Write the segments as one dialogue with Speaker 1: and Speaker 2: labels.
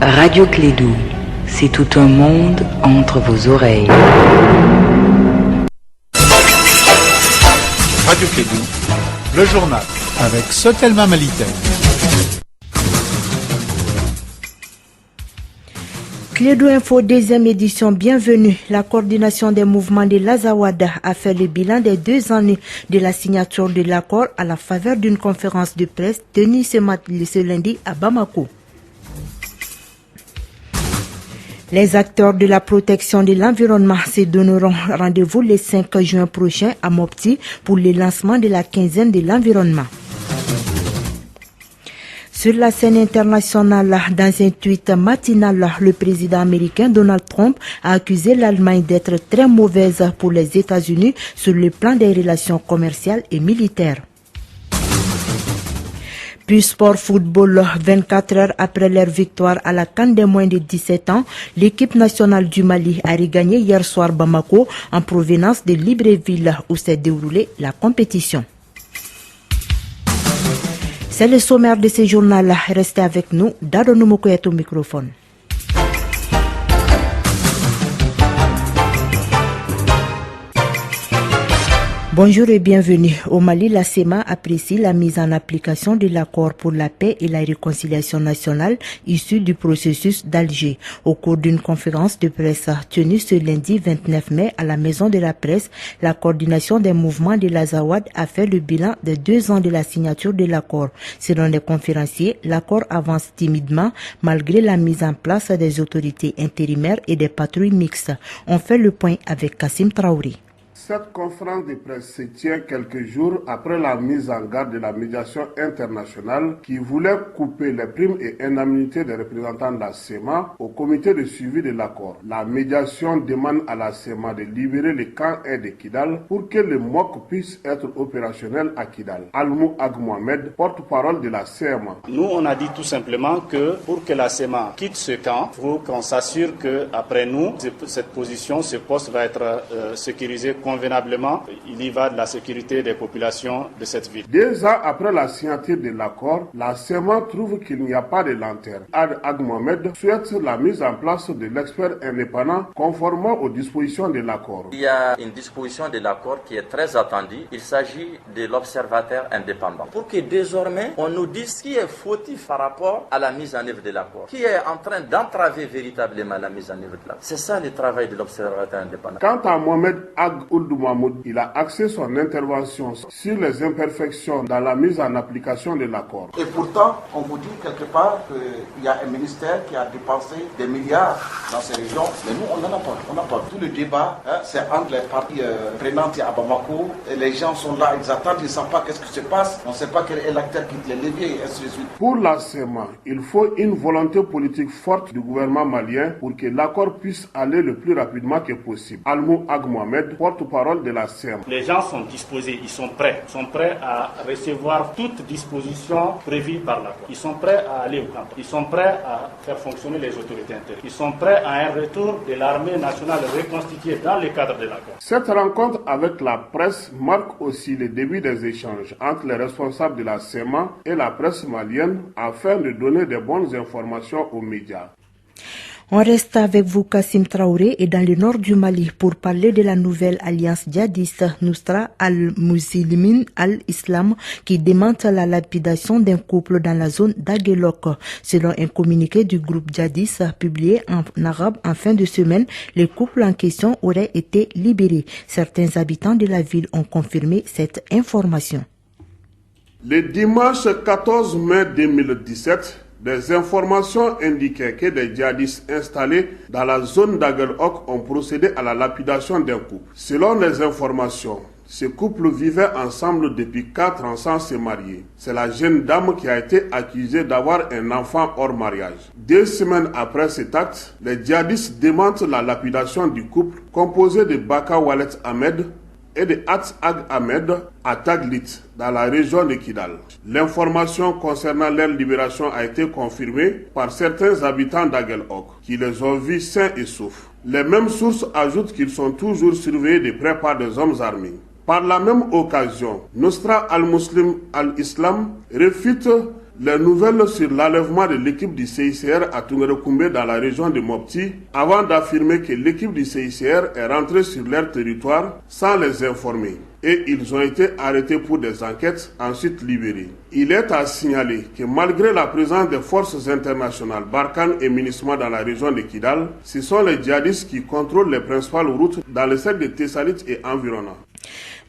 Speaker 1: Radio Clédou, c'est tout un monde entre vos oreilles.
Speaker 2: Radio Clédou, le journal avec Sotelma Malitaire.
Speaker 3: Clédou Info, deuxième édition, bienvenue. La coordination des mouvements de l'Azawad a fait le bilan des 2 années de la signature de l'accord à la faveur d'une conférence de presse tenue ce lundi à Bamako. Les acteurs de la protection de l'environnement se donneront rendez-vous le 5 juin prochain à Mopti pour le lancement de la quinzaine de l'environnement. Sur la scène internationale, dans un tweet matinal, le président américain Donald Trump a accusé l'Allemagne d'être très mauvaise pour les États-Unis sur le plan des relations commerciales et militaires. Puis sport football, 24 heures après leur victoire à la CAN des moins de 17 ans, l'équipe nationale du Mali a regagné hier soir Bamako en provenance de Libreville où s'est déroulée la compétition. C'est le sommaire de ce journal. Restez avec nous. Dado Numoko est au microphone. Bonjour et bienvenue. Au Mali, la SEMA apprécie la mise en application de l'accord pour la paix et la réconciliation nationale issu du processus d'Alger. Au cours d'une conférence de presse tenue ce lundi 29 mai à la Maison de la Presse, la coordination des mouvements de l'Azawad a fait le bilan de 2 ans de la signature de l'accord. Selon les conférenciers, l'accord avance timidement malgré la mise en place des autorités intérimaires et des patrouilles mixtes. On fait le point avec Kassim Traoré.
Speaker 4: Cette conférence de presse se tient quelques jours après la mise en garde de la médiation internationale qui voulait couper les primes et indemnités des représentants de la SEMA au comité de suivi de l'accord. La médiation demande à la SEMA de libérer les camps de Kidal pour que le MOC puisse être opérationnel à Kidal. Almou Ag Mohamed, porte-parole de la SEMA.
Speaker 5: Nous, on a dit tout simplement que pour que la SEMA quitte ce camp, il faut qu'on s'assure qu'après nous, cette position, ce poste va être sécurisé convenablement. Il y va de la sécurité des populations de cette ville.
Speaker 4: 2 ans après la signature de l'accord, la SEMA trouve qu'il n'y a pas de lanterne. Ag Mohamed souhaite la mise en place de l'expert indépendant conformément aux dispositions de l'accord.
Speaker 6: Il y a une disposition de l'accord qui est très attendue. Il s'agit de l'observateur indépendant. Pour que désormais, on nous dise qui est fautif par rapport à la mise en œuvre de l'accord. Qui est en train d'entraver véritablement la mise en œuvre de l'accord. C'est ça le travail de l'observateur indépendant.
Speaker 4: Quant à Mohamed Ag Mahmoud, il a axé son intervention sur les imperfections dans la mise en application de l'accord.
Speaker 7: Et pourtant, on vous dit quelque part qu'il y a un ministère qui a dépensé des milliards dans ces régions, mais nous, on n'en a pas. On n'a pas. Tout le débat, c'est entre les parties prenantes à Bamako, et les gens sont là, ils attendent, ils ne savent pas qu'est-ce qui se passe, on ne sait pas quel est l'acteur qui les leviers, et ainsi de suite.
Speaker 4: Pour la SEMA, il faut une volonté politique forte du gouvernement malien pour que l'accord puisse aller le plus rapidement que possible. Almou Ag Mohamed, porte-parole de la SEMA.
Speaker 5: Les gens sont disposés, ils sont prêts à recevoir toute disposition prévue par l'accord. Ils sont prêts à aller au camp. Ils sont prêts à faire fonctionner les autorités intérieures. Ils sont prêts à un retour de l'armée nationale reconstituée dans le cadre de l'accord.
Speaker 4: Cette rencontre avec la presse marque aussi le début des échanges entre les responsables de la SEMA et la presse malienne afin de donner de bonnes informations aux médias.
Speaker 3: On reste avec vous, Kassim Traoré, et dans le nord du Mali pour parler de la nouvelle alliance djihadiste Nusra al-Muslimin al-Islam qui démente la lapidation d'un couple dans la zone d'Aguelok. Selon un communiqué du groupe djihadiste publié en arabe en fin de semaine, le couple en question aurait été libéré. Certains habitants de la ville ont confirmé cette information.
Speaker 4: Le dimanche 14 mai 2017, des informations indiquaient que des djihadistes installés dans la zone d'Aguelok ont procédé à la lapidation d'un couple. Selon les informations, ce couple vivait ensemble depuis 4 ans sans se marier. C'est la jeune dame qui a été accusée d'avoir un enfant hors mariage. 2 semaines après cet acte, les djihadistes démentent la lapidation du couple composé de Baka Walet Ahmed et de At Ag Ahmed à Taglit, dans la région de Kidal. L'information concernant leur libération a été confirmée par certains habitants d'Aguelok, qui les ont vus sains et saufs. Les mêmes sources ajoutent qu'ils sont toujours surveillés de près par des hommes armés. Par la même occasion, Nusra al-Muslim al-Islam réfute les nouvelles sur l'enlèvement de l'équipe du CICR à Tungerekoumbe dans la région de Mopti, avant d'affirmer que l'équipe du CICR est rentrée sur leur territoire sans les informer. Et ils ont été arrêtés pour des enquêtes, ensuite libérés. Il est à signaler que malgré la présence des forces internationales Barkhane et MINUSMA dans la région de Kidal, ce sont les djihadistes qui contrôlent les principales routes dans le secteur de Tessalit et environnant.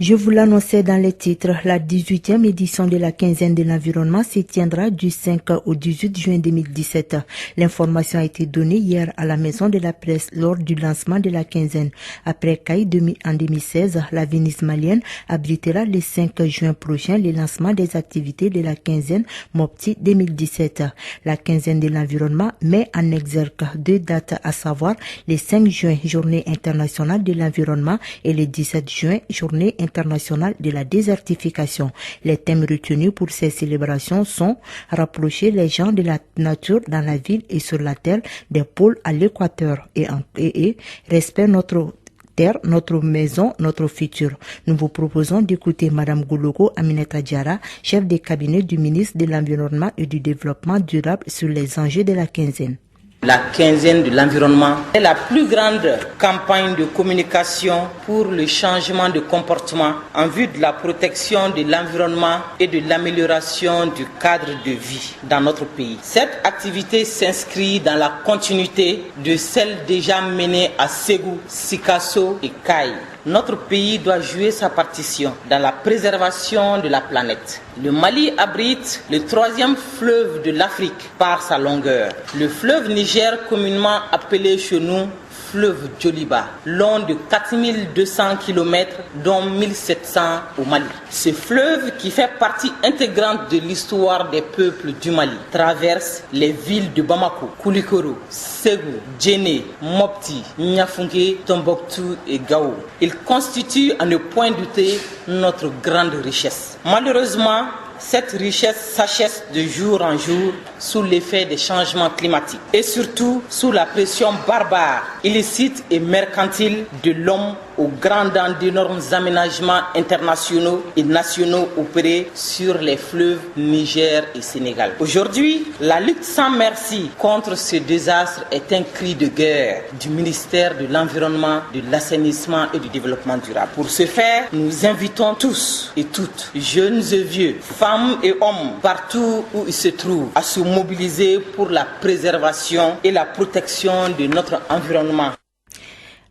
Speaker 3: Je vous l'annonçais dans les titres, la 18e édition de la quinzaine de l'environnement se tiendra du 5 au 18 juin 2017. L'information a été donnée hier à la Maison de la Presse lors du lancement de la quinzaine. Après Caille en 2016, la Venise malienne abritera le 5 juin prochain le lancement des activités de la quinzaine Mopti 2017. La quinzaine de l'environnement met en exergue deux dates, à savoir le 5 juin, journée internationale de l'environnement, et le 17 juin, journée internationale de la désertification. Les thèmes retenus pour ces célébrations sont rapprocher les gens de la nature dans la ville et sur la terre, des pôles à l'équateur, et respect notre terre, notre maison, notre futur. Nous vous proposons d'écouter Madame Goulogo Aminata Diarra, chef de cabinet du ministre de l'Environnement et du Développement durable, sur les enjeux de la quinzaine.
Speaker 8: La quinzaine de l'environnement est la plus grande campagne de communication pour le changement de comportement en vue de la protection de l'environnement et de l'amélioration du cadre de vie dans notre pays. Cette activité s'inscrit dans la continuité de celle déjà menée à Ségou, Sikasso et Caille. Notre pays doit jouer sa partition dans la préservation de la planète. Le Mali abrite le 3e fleuve de l'Afrique par sa longueur. Le fleuve Niger, communément appelé chez nous fleuve Djoliba, long de 4200 km, dont 1700 au Mali. Ce fleuve, qui fait partie intégrante de l'histoire des peuples du Mali, traverse les villes de Bamako, Koulikoro, Ségou, Djéné, Mopti, Niafunké, Tombouctou et Gao. Il constitue, à ne point douter, notre grande richesse. Malheureusement, cette richesse s'achève de jour en jour sous l'effet des changements climatiques et surtout sous la pression barbare, illicite et mercantile de l'homme au grand dam d'énormes aménagements internationaux et nationaux opérés sur les fleuves Niger et Sénégal. Aujourd'hui, la lutte sans merci contre ce désastre est un cri de guerre du ministère de l'Environnement, de l'Assainissement et du Développement durable. Pour ce faire, nous invitons tous et toutes, jeunes et vieux, femmes et hommes, partout où ils se trouvent, à se mobiliser pour la préservation et la protection de notre environnement.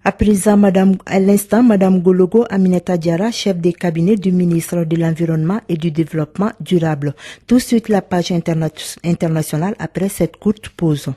Speaker 3: À présent, à l'instant, Madame Goulogo Aminata Diarra, chef de cabinet du ministre de l'Environnement et du Développement durable. Tout de suite, la page internationale après cette courte pause.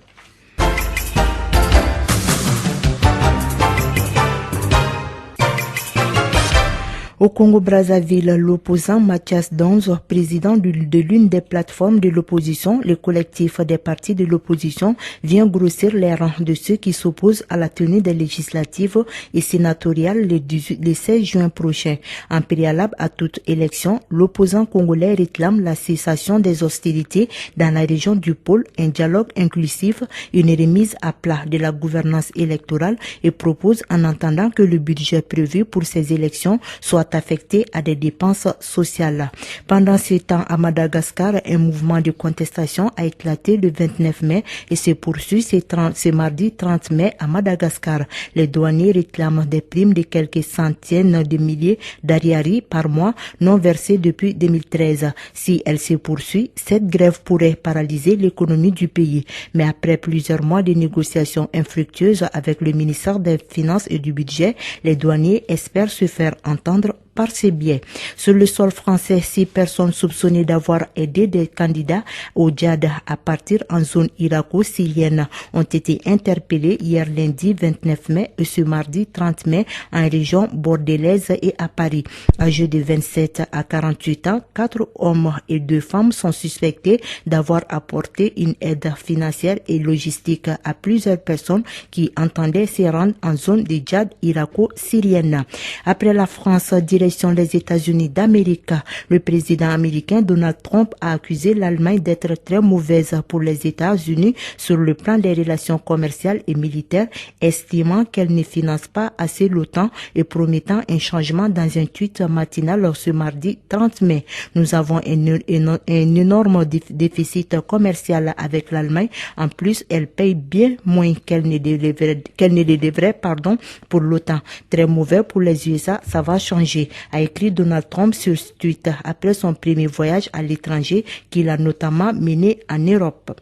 Speaker 3: Au Congo-Brazzaville, l'opposant Mathias Donzo, président de l'une des plateformes de l'opposition, le collectif des partis de l'opposition, vient grossir les rangs de ceux qui s'opposent à la tenue des législatives et sénatoriales le 16 juin prochain. En préalable à toute élection, l'opposant congolais réclame la cessation des hostilités dans la région du pôle, un dialogue inclusif, une remise à plat de la gouvernance électorale et propose, en attendant que le budget prévu pour ces élections soit affecté à des dépenses sociales. Pendant ce temps, à Madagascar, un mouvement de contestation a éclaté le 29 mai et se poursuit ce mardi 30 mai à Madagascar. Les douaniers réclament des primes de quelques centaines de milliers d'ariari par mois non versées depuis 2013. Si elle se poursuit, cette grève pourrait paralyser l'économie du pays. Mais après plusieurs mois de négociations infructueuses avec le ministère des Finances et du Budget, les douaniers espèrent se faire entendre par ces biais. Sur le sol français, 6 personnes soupçonnées d'avoir aidé des candidats au Tchad à partir en zone irako-syrienne ont été interpellées hier lundi 29 mai et ce mardi 30 mai en région bordelaise et à Paris. Âgés de 27 à 48 ans, 4 hommes et 2 femmes sont suspectés d'avoir apporté une aide financière et logistique à plusieurs personnes qui entendaient se rendre en zone de Tchad irako-syrienne. Après la France, direction direction des États-Unis d'Amérique. Le président américain Donald Trump a accusé l'Allemagne d'être très mauvaise pour les États-Unis sur le plan des relations commerciales et militaires, estimant qu'elle ne finance pas assez l'OTAN et promettant un changement dans un tweet matinal ce mardi 30 mai. Nous avons un énorme déficit commercial avec l'Allemagne. En plus, elle paye bien moins qu'elle ne le devrait, pour l'OTAN. Très mauvais pour les USA, ça va changer, a écrit Donald Trump sur Twitter après son premier voyage à l'étranger qu'il a notamment mené en Europe.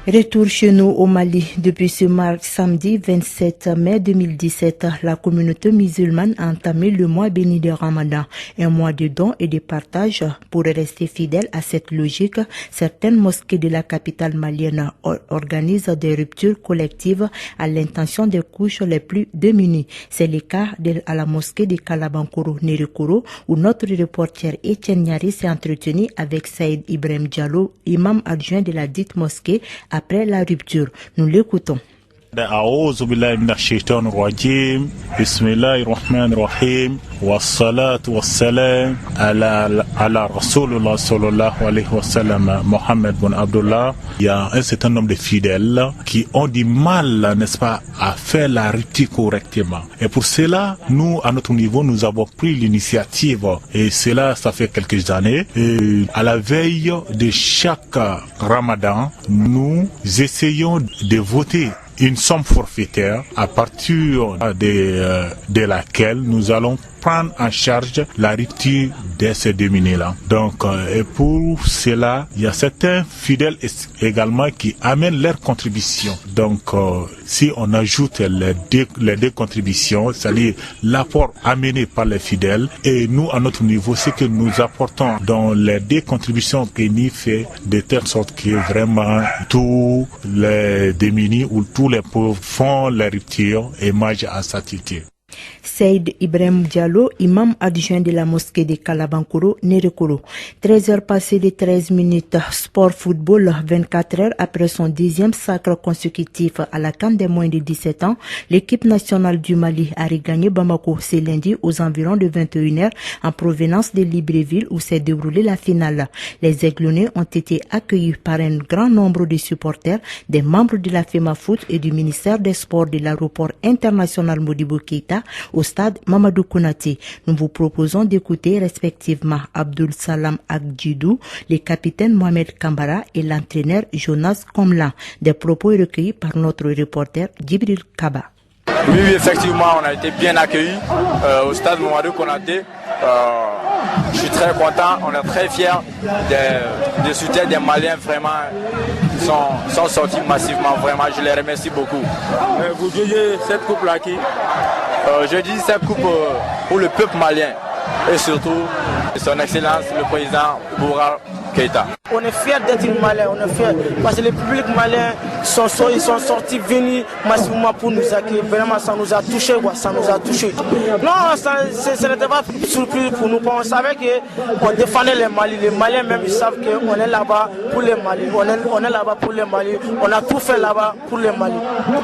Speaker 3: Retour chez nous au Mali. Depuis ce samedi 27 mai 2017, la communauté musulmane a entamé le mois béni de Ramadan, un mois de dons et de partage. Pour rester fidèle à cette logique, certaines mosquées de la capitale malienne organisent des ruptures collectives à l'intention des couches les plus démunies. C'est le cas à la mosquée de Kalabankoro-Nerikoro, où notre reporter Etienne Niari s'est entretenu avec Saïd Ibrahim Diallo, imam adjoint de la dite mosquée, après la rupture. Nous l'écoutons.
Speaker 9: أعوذ بالله من الشيطان الرجيم بسم الله الرحمن الرحيم والصلاة والسلام على رسول الله صلى الله عليه وسلم Mohamed bin Abdullah. Il y a un certain nombre de fidèles qui ont du mal, n'est-ce pas, à faire la rupture correctement. Et pour cela, nous, à notre niveau, nous avons pris l'initiative. Et cela, ça fait quelques années. Et à la veille de chaque Ramadan, nous essayons de voter une somme forfaitaire à partir de laquelle nous allons prendre en charge la rupture de ces démunis-là. Donc, et pour cela, il y a certains fidèles également qui amènent leur contribution. Donc, si on ajoute les deux contributions, c'est-à-dire l'apport amené par les fidèles, et nous, à notre niveau, c'est que nous apportons dans les deux contributions que nous fait de telle sorte que vraiment tous les démunis ou tous les pauvres font la rupture et mangent à satiété.
Speaker 3: Saïd Ibrahim Diallo, imam adjoint de la mosquée de Kalabankoro, Nerikoro. 13h passées de 13 minutes. Sport football, 24 heures après son 10e sacre consécutif à la CAN des moins de 17 ans, l'équipe nationale du Mali a regagné Bamako ce lundi aux environs de 21h en provenance de Libreville où s'est déroulée la finale. Les Aiglonnais ont été accueillis par un grand nombre de supporters, des membres de la FEMAFOOT et du ministère des Sports de l'aéroport international Modibo Keïta au stade Mamadou Konaté. Nous vous proposons d'écouter respectivement Abdul Salam Agdjidou, le capitaine Mohamed Kambara et l'entraîneur Jonas Komlan. Des propos recueillis par notre reporter Djibril Kaba.
Speaker 10: Oui, effectivement, on a été bien accueillis au stade Mamadou Konaté. Je suis très content, on est très fiers des soutiens des Maliens, vraiment, qui sont sortis massivement, vraiment, je les remercie beaucoup. Vous jugez cette coupe-là qui je dis cette coupe pour le peuple malien et surtout son excellence, le président Boubacar Keïta.
Speaker 11: On est fiers d'être malien, on est fiers parce que le public malien ils sont sortis, venus massivement pour nous accueillir. Vraiment, ça nous a touché, ça nous a touché. Non, ce n'était pas surprise pour nous. On savait qu'on défendait les Mali. Les Maliens même, ils savent qu'on est là-bas pour les Mali. On est là-bas pour les Mali. On a tout fait là-bas pour les Mali.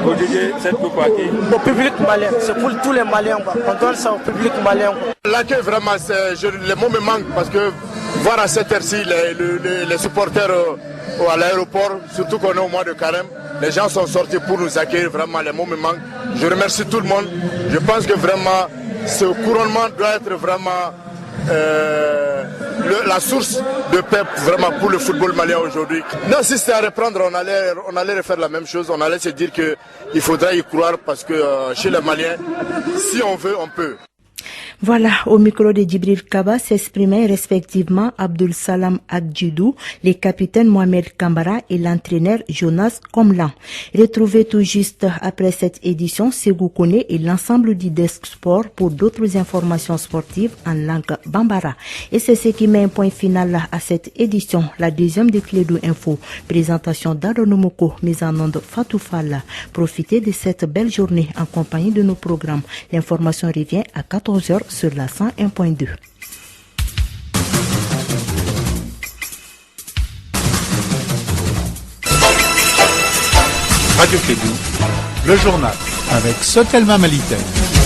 Speaker 10: Vous disiez cette coupe à qui?
Speaker 11: Au public malien. C'est pour tous les Maliens. On donne ça au public malien.
Speaker 12: L'accueil, vraiment, les mots me manquent parce que voir à cette heure-ci les supporters à l'aéroport, surtout qu'on est au mois de carême, les gens sont sortis pour nous accueillir, vraiment les mots me manquent. Je remercie tout le monde. Je pense que vraiment ce couronnement doit être vraiment la source de paix vraiment pour le football malien aujourd'hui. Non, si c'était à reprendre, on allait refaire la même chose. On allait se dire qu'il faudra y croire parce que chez les Maliens, si on veut, on peut.
Speaker 3: Voilà, au micro de Djibril Kaba s'exprimaient respectivement Abdul Salam Agdjidou, le capitaine Mohamed Kambara et l'entraîneur Jonas Komlan. Retrouvez tout juste après cette édition Ségou Kone et l'ensemble du Desk Sport pour d'autres informations sportives en langue bambara. Et c'est ce qui met un point final à cette édition, la deuxième de Clédou Info. Présentation d'Aronomoko, mise en onde Fatou Fall. Profitez de cette belle journée en compagnie de nos programmes. L'information revient à 14h sur la 101.2.
Speaker 2: Radio Kédou, le journal avec Sotelma Malitaine.